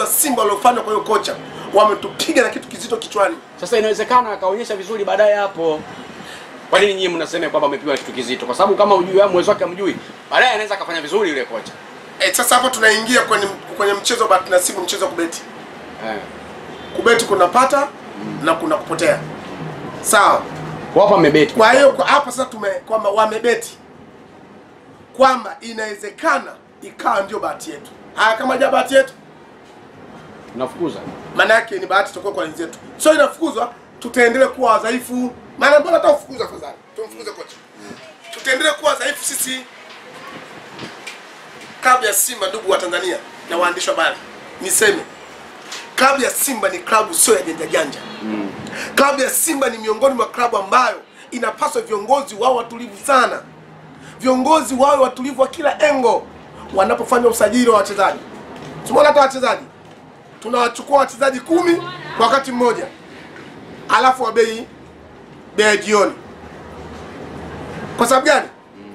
wa Simba waliofanya kwa hiyo kocha wametupiga na kitu kizito kichwani. Sasa inawezekana akaonyesha vizuri baadaye hapo. Kwa nini nyinyi mnasema kwamba amepigwa kitu kizito? Kwa sababu kama hujui mwezo wake amjui, baadaye anaweza akafanya vizuri yule kocha. Sasa hapo tunaingia kwenye mchezo bahati nasibu, mchezo wa kubeti. Kubeti kuna pata na kuna kupotea. Sawa. Kwa hapa amebeti. Kwa hiyo hapa sasa kwamba wamebeti kwamba inawezekana ikawa ndio bahati yetu. Kama ja bahati yetu tunafukuza. Maana yake ni bahati tutakuwa kwa wenzetu. Sio inafukuzwa, tutaendelea kuwa wadhaifu. Maana mbona hata ufukuza afadhali. Tumfukuze kocha. Tutaendelea kuwa wadhaifu sisi. Klabu ya Simba, ndugu wa Tanzania na waandishi wa habari, niseme klabu ya Simba ni klabu sio ya janja. Klabu ya Simba ni miongoni mwa klabu ambayo inapaswa viongozi wao watulivu sana. Viongozi wao watulivu wa kila engo wanapofanya usajili wa wachezaji. Tumeona hata wachezaji tunawachukua wachezaji 10 kwa wakati mmoja, alafu wa bei jioni. Kwa sababu gani?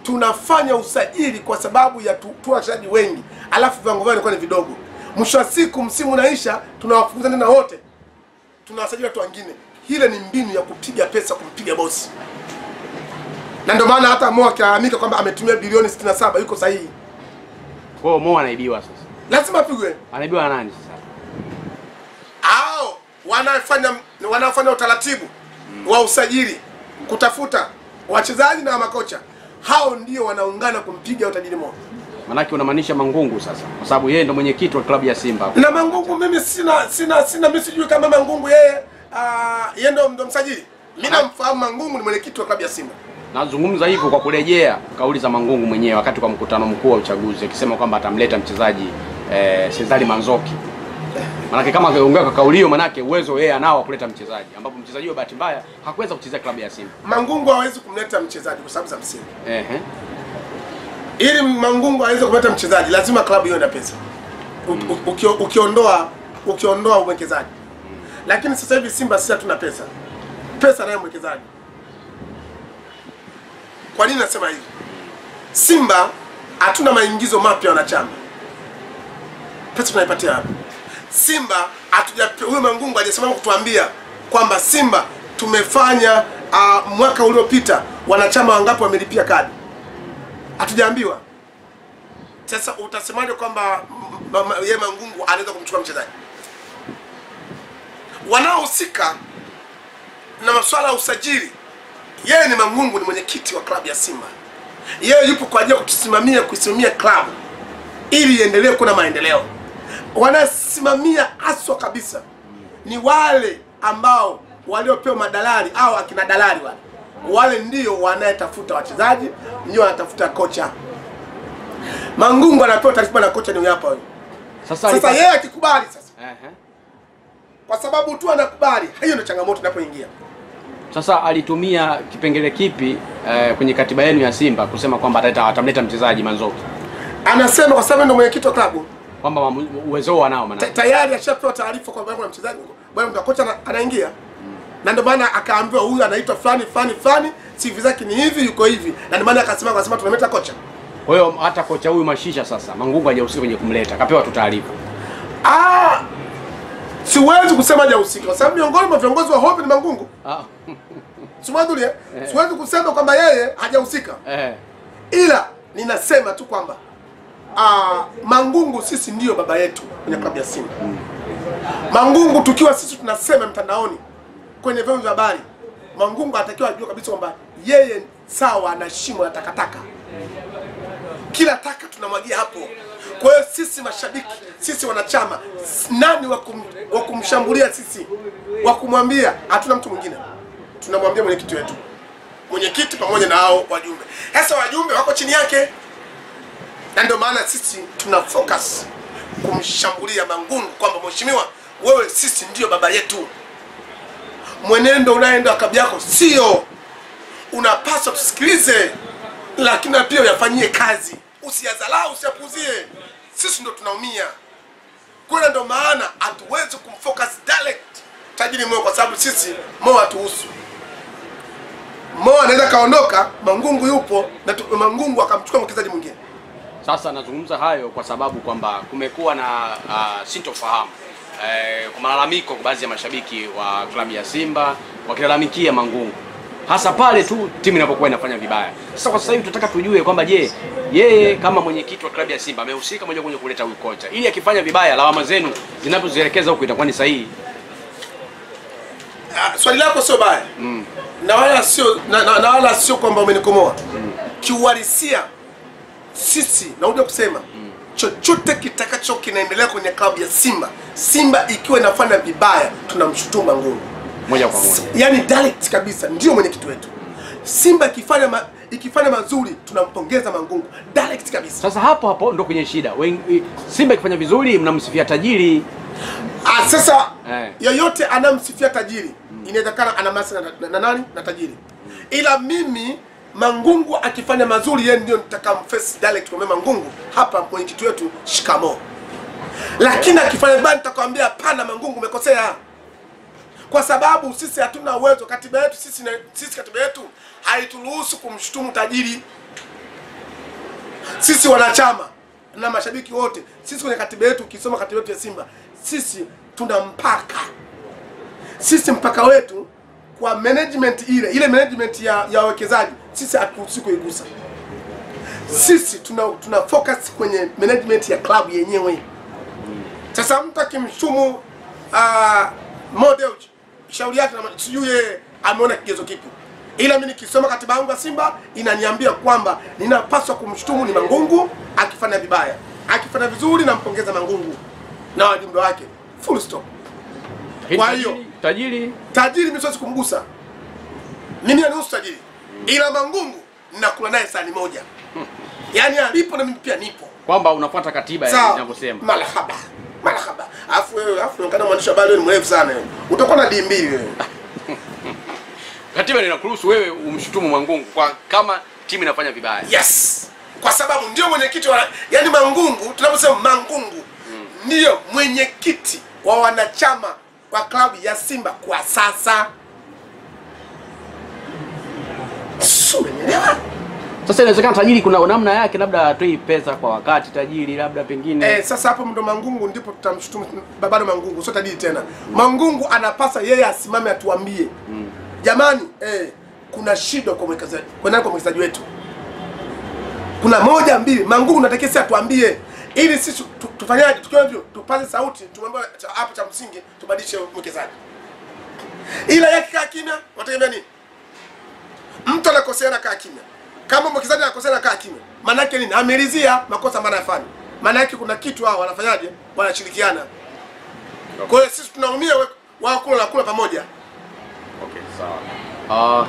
Tunafanya usajili kwa sababu ya tu wachezaji wengi, alafu viwango vyao ni vidogo. Mwisho wa siku msimu unaisha, tunawafukuza tena wote, tunawasajili watu wengine. Hile ni mbinu ya kupiga pesa, kumpiga bosi. Na ndio maana hata Mo akilalamika kwamba ametumia bilioni 67 yuko sahihi. Kwa hiyo Mo anaibiwa sasa. Lazima apigwe. Anaibiwa na nani sasa? Wanafanya utaratibu wa usajili, kutafuta wachezaji na makocha. Hao ndio wanaungana kumpiga utajiri Mo. Manake unamaanisha Mangungu sasa, kwa sababu yeye ndo mwenyekiti wa klabu ya Simba. Na Mangungu mimi sina mimi sijui kama Mangungu yeye ndo msajili. Mimi namfahamu Mangungu ni mwenyekiti wa klabu ya Simba. Nazungumza hivyo kwa kurejea kauli za Mangungu mwenyewe wakati kwa mkutano mkuu wa uchaguzi akisema kwamba atamleta mchezaji Cezari Manzoki. Manake kama angeongea kwa kauli hiyo, manake uwezo yeye anao kuleta mchezaji, ambapo mchezaji huyo bahati mbaya hakuweza kuchezea klabu ya Simba. Mangungu hawezi kumleta mchezaji kwa sababu za msingi. Ili Mangungu aweze kuleta mchezaji lazima klabu iwe na pesa. Ukiondoa uwekezaji. Lakini sasa hivi Simba sisi hatuna pesa. Pesa nayo mwekezaji. Kwa nini nasema hivi? Simba hatuna maingizo mapya wanachama. Pesa tunaipatia hapa. Simba huyo Mangungu aliyesimama kutuambia kwamba Simba tumefanya mwaka uliopita wanachama wangapi wamelipia kadi. Hatujaambiwa. Sasa utasemaje kwamba yeye Mangungu anaweza kumchukua mchezaji? Wanaohusika na masuala ya usajili, yeye ni Mangungu, ni mwenyekiti wa klabu ya Simba. Yeye yupo kwa ajili ya kusimamia klabu ili iendelee kuwa na maendeleo. Wanasimamia haswa kabisa ni wale ambao waliopewa madalali au akina dalali wale ndio wanayetafuta wachezaji, ndio wanatafuta kocha. Mangungu anapewa taarifa na kocha ni hapa huyo. Sasa yeye akikubali sasa. Kwa sababu tu anakubali, hiyo ndio changamoto inapoingia. Sasa alitumia kipengele kipi kwenye katiba yenu ya Simba kusema kwamba atamleta mchezaji Manzoki? Anasema kwa sababu ndio mwenyekiti wa klabu kwamba uwezo wanao maana. Tayari ashapewa taarifa kwamba kuna mchezaji, bwana kocha anaingia. Na ndio maana akaambiwa huyu anaitwa fulani, CV zake ni hivi, yuko hivi. Na ndio maana akasema tunamleta kocha. Kwa hiyo hata kocha huyu Mashisha sasa Mangungu hajahusika kwenye kumleta, akapewa tu taarifa. Siwezi kusema hajahusika kwa sababu miongoni mwa viongozi wa Hope ni Mangungu. Siwezi siwezi kusema kwamba yeye hajahusika. Ila ninasema tu kwamba Mangungu sisi ndio baba yetu kwenye klabu ya Simba. Mangungu tukiwa sisi tunasema mtandaoni kwenye vyombo vya habari, Mangungu atakiwa ajue kabisa kwamba yeye sawa na shimo la takataka. Kila taka tunamwagia hapo. Kwa hiyo sisi mashabiki, sisi wanachama, nani wa kumshambulia sisi? Wa kumwambia hatuna mtu mwingine. Tunamwambia mwenyekiti wetu. Mwenyekiti pamoja na hao wajumbe. Sasa wajumbe wako chini yake. Na ndio maana sisi tuna focus kumshambulia Mangungu kwamba mheshimiwa, wewe sisi ndio baba yetu. Mwenendo unaenda klabu yako sio, unapaswa tusikilize, lakini pia uyafanyie kazi. Usiyadharau, usiyapuzie. Sisi ndio tunaumia. Kwa ndio maana hatuwezi kumfocus direct tajiri Mo kwa sababu sisi Mo hatuhusu. Mo anaweza kaondoka, Mangungu yupo na Mangungu akamchukua mchezaji mwingine. Sasa nazungumza hayo kwa sababu kwamba kumekuwa na sintofahamu kwa malalamiko kwa baadhi ya mashabiki wa klabu ya Simba wakilalamikia Mangungu, hasa pale tu timu inapokuwa inafanya vibaya. Sasa kwa sasa hivi tunataka tujue kwamba je, yeye kama mwenyekiti wa klabu ya Simba amehusika moja kwa moja kuleta huyu kocha, ili akifanya vibaya lawama zenu zinapozielekeza huko itakuwa ni sahihi? Swali lako sio baya. Na wala sio kwamba umenikomoa. Kiuhalisia sisi nakuja kusema chochote kitakacho kinaendelea kwenye klabu ya Simba, Simba ikiwa inafanya vibaya tunamshutumu Mangungu moja kwa moja, yani direct kabisa, ndio mwenyekiti wetu. Simba ikifanya mazuri tunampongeza Mangungu direct kabisa. Sasa hapo ndo kwenye shida. Simba ikifanya vizuri mnamsifia tajiri. Sasa yoyote anamsifia tajiri inawezekana ana masa na nani na tajiri, ila mimi Mangungu akifanya mazuri yeye ndio nitakamface direct kwa Mangungu hapa mwenyekiti wetu shikamo. Lakini akifanya vibaya nitakwambia hapana, Mangungu umekosea. Kwa sababu sisi hatuna uwezo, katiba yetu sisi katiba yetu haituruhusu kumshutumu tajiri. Sisi wanachama na mashabiki wote, sisi kwenye katiba yetu, ukisoma katiba yetu ya Simba, sisi tuna mpaka. Sisi mpaka wetu kwa management ile management ya wawekezaji, sisi haturuhusi kuigusa. Sisi tuna focus kwenye management ya klabu yenyewe. Sasa mtu akimshutumu model shauri yake, sijui yeye ameona kigezo kipi, ila mimi nikisoma katiba yangu ya Simba inaniambia kwamba ninapaswa kumshutumu ni Mangungu akifanya vibaya. Akifanya vizuri nampongeza Mangungu na wajumbe wake, full stop. Kwa hiyo tajiri mimi siwezi kumgusa, mimi ni tajiri, ila Mangungu ninakula naye sani moja. Yani alipo na mimi pia nipo, kwamba unafuata katiba inavyosema. Marhaba. Afu unaonekana mwandishi wa habari ni mrefu sana wewe. Utakuwa na D2 wewe. Katiba inakuruhusu wewe umshutumu Mangungu kwa kama timu inafanya vibaya. Yes. Kwa sababu ndio mwenyekiti wa, yani Mangungu, tunaposema Mangungu ndio mwenyekiti wa wanachama wa klabu ya Simba kwa sasa. Umeelewa? Sasa inawezekana tajiri kuna namna yake, labda atoi pesa kwa wakati tajiri, labda pengine. Sasa hapo ndo Mangungu ndipo tutamshutumu babado Mangungu, sio tajiri tena. Mangungu anapasa yeye asimame atuambie. Jamani, kuna shida kwa mwekezaji. Kwa nani? Kwa mwekezaji wetu. Kuna moja mbili, Mangungu natakia sisi atuambie ili sisi tufanyaje, tukiwa hivyo tupaze sauti, tumwambie hapo cha msingi tubadilishe mwekezaji. Ila yake kaa kimya, watategemea nini? Mtu anakosea na kaa kimya. Kama mwekezaji anakosea na kaa kimya, maana yake nini? Amelizia makosa maana yafanya. Maana yake kuna kitu hao wanafanyaje? Wanashirikiana. Kwa hiyo sisi tunaumia wao kula pamoja. Okay, sawa.